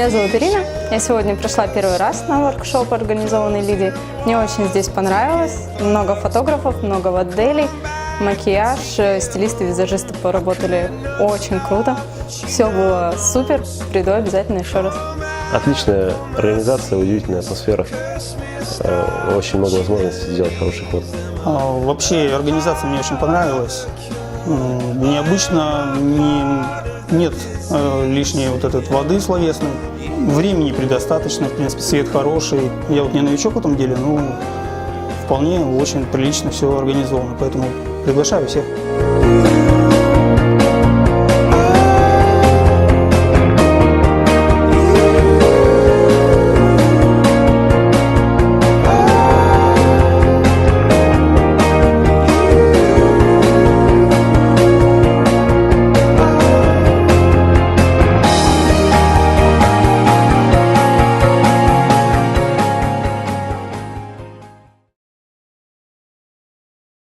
Меня зовут Ирина. Я сегодня пришла первый раз на воркшоп, организованный Лидией. Мне очень здесь понравилось. Много фотографов, много моделей, макияж, стилисты, визажисты поработали очень круто. Все было супер. Приду обязательно еще раз. Отличная организация, удивительная атмосфера. Очень много возможностей сделать хороший ход. Вообще организация мне очень понравилась. Необычно, нет лишней вот этой воды словесной. Времени предостаточно, в принципе, свет хороший. Я вот не новичок в этом деле, но вполне очень прилично все организовано. Поэтому приглашаю всех.